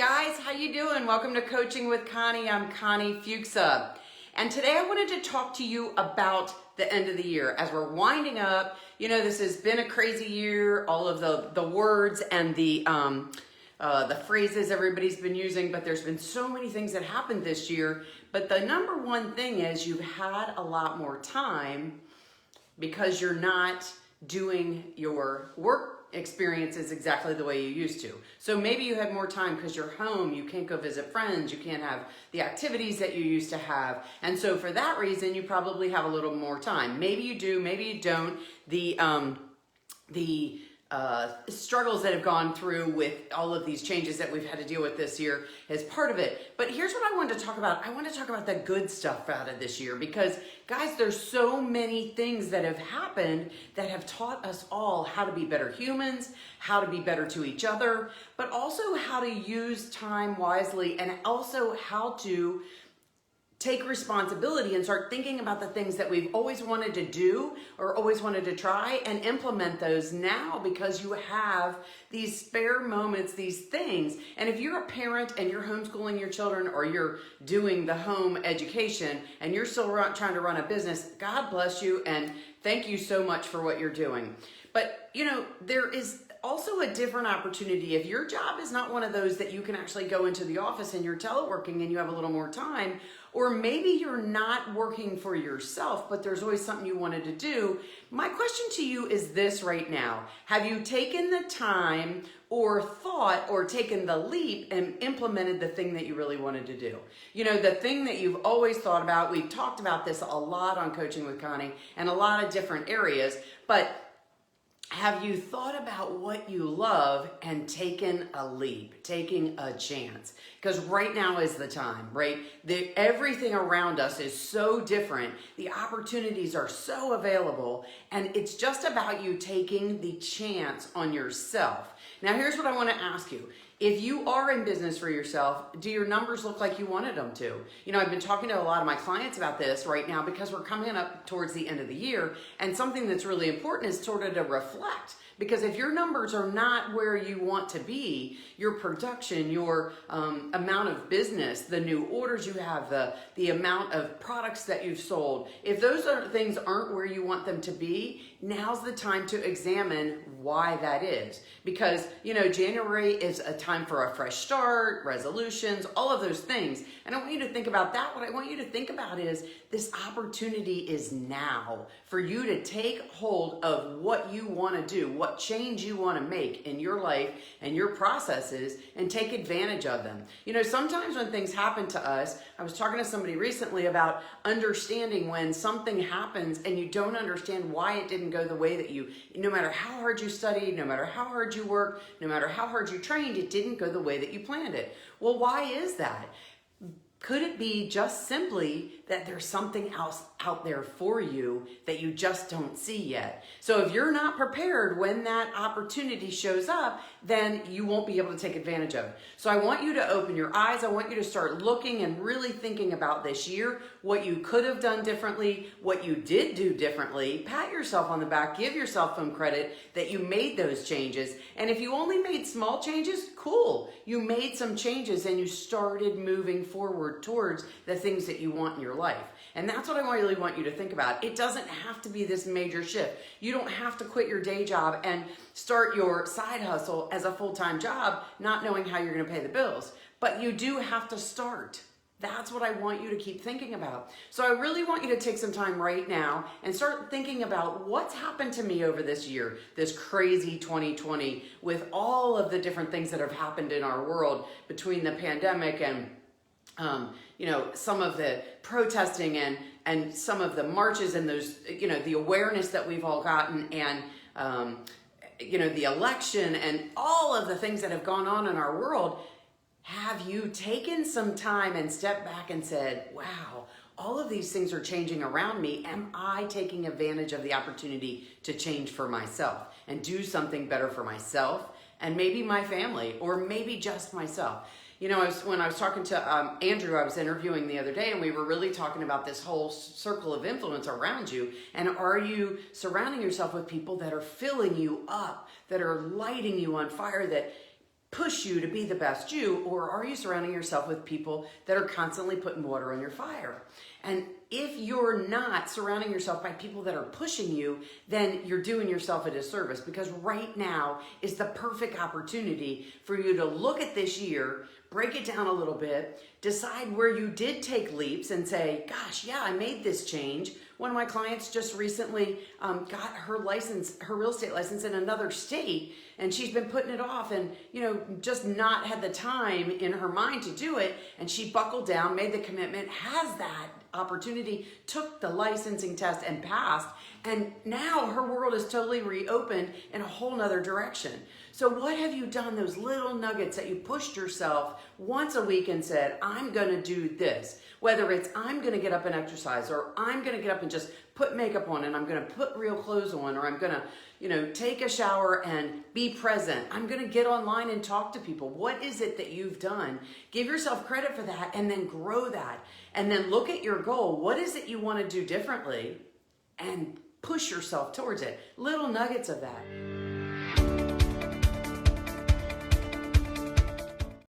guys, how you doing? Welcome to Coaching with Connie. I'm Connie Fuchsa. And today I wanted to talk to you about the end of the year. As we're winding up, you know, this has been a crazy year, all of the words and the phrases everybody's been using, but there's been so many things that happened this year. But the number one thing is you've had a lot more time because you're not doing your work experiences exactly the way you used to. So maybe you had more time because you're home, you can't go visit friends, you can't have the activities that you used to have. And so for that reason, you probably have a little more time. Maybe you do, maybe you don't. The struggles that have gone through with all of these changes that we've had to deal with this year is part of it. But here's what I wanted to talk about. I want to talk about the good stuff out of this year because, guys, there's so many things that have happened that have taught us all how to be better humans, how to be better to each other, but also how to use time wisely and also how to take responsibility and start thinking about the things that we've always wanted to do or always wanted to try and implement those now because you have these spare moments, these things. And if you're a parent and you're homeschooling your children or you're doing the home education and you're still trying to run a business, God bless you and thank you so much for what you're doing. But, you know, there is also a different opportunity. If your job is not one of those that you can actually go into the office and you're teleworking and you have a little more time, or maybe you're not working for yourself, but there's always something you wanted to do, my question to you is this right now. Have you taken the time or thought or taken the leap and implemented the thing that you really wanted to do? You know, the thing that you've always thought about. We've talked about this a lot on Coaching with Connie and a lot of different areas, but have you thought about what you love and taken a leap, taking a chance? Because right now is the time, right? Everything around us is so different. The opportunities are so available, and it's just about you taking the chance on yourself. Now, here's what I want to ask you. If you are in business for yourself, do your numbers look like you wanted them to? You know, I've been talking to a lot of my clients about this right now because we're coming up towards the end of the year, and something that's really important is sort of to reflect. Because if your numbers are not where you want to be, your production, your amount of business, the new orders you have, the amount of products that you've sold, if those things aren't where you want them to be, now's the time to examine why that is. Because, you know, January is a time for a fresh start, resolutions, all of those things. And I want you to think about that. What I want you to think about is this opportunity is now for you to take hold of what you want to do, what change you want to make in your life and your processes, and take advantage of them. You know, sometimes when things happen to us, I was talking to somebody recently about understanding when something happens and you don't understand why it didn't go the way that no matter how hard you studied, no matter how hard you worked, no matter how hard you trained, it didn't go the way that you planned it. Well, why is that? Could it be just simply that there's something else out there for you that you just don't see yet? So if you're not prepared when that opportunity shows up, then you won't be able to take advantage of it. So I want you to open your eyes. I want you to start looking and really thinking about this year, what you could have done differently, what you did do differently. Pat yourself on the back, give yourself some credit that you made those changes. And if you only made small changes, cool. You made some changes and you started moving forward towards the things that you want in your life. And that's what I really want you to think about. It doesn't have to be this major shift. You don't have to quit your day job and start your side hustle as a full-time job, not knowing how you're going to pay the bills. But you do have to start. That's what I want you to keep thinking about. So I really want you to take some time right now and start thinking about what's happened to me over this year, this crazy 2020, with all of the different things that have happened in our world between the pandemic and you know, some of the protesting and some of the marches and those, you know, the awareness that we've all gotten and, you know, the election and all of the things that have gone on in our world. Have you taken some time and stepped back and said, wow, all of these things are changing around me. Am I taking advantage of the opportunity to change for myself and do something better for myself and maybe my family or maybe just myself? You know, when I was talking to Andrew, I was interviewing the other day, and we were really talking about this whole circle of influence around you. And are you surrounding yourself with people that are filling you up, that are lighting you on fire, that push you to be the best you, or are you surrounding yourself with people that are constantly putting water on your fire? And if you're not surrounding yourself by people that are pushing you, then you're doing yourself a disservice, because right now is the perfect opportunity for you to look at this year, break it down a little bit, decide where you did take leaps and say, gosh, yeah, I made this change. One of my clients just recently got her license, her real estate license in another state, and she's been putting it off and, just not had the time in her mind to do it. And she buckled down, made the commitment, has that opportunity, took the licensing test and passed. And now her world is totally reopened in a whole nother direction. So what have you done, those little nuggets that you pushed yourself once a week and said, I'm gonna do this. Whether it's I'm gonna get up and exercise, or I'm gonna get up and just put makeup on and I'm gonna put real clothes on, or I'm gonna, take a shower and be present. I'm gonna get online and talk to people. What is it that you've done? Give yourself credit for that and then grow that. And then look at your goal. What is it you wanna do differently? And push yourself towards it. Little nuggets of that.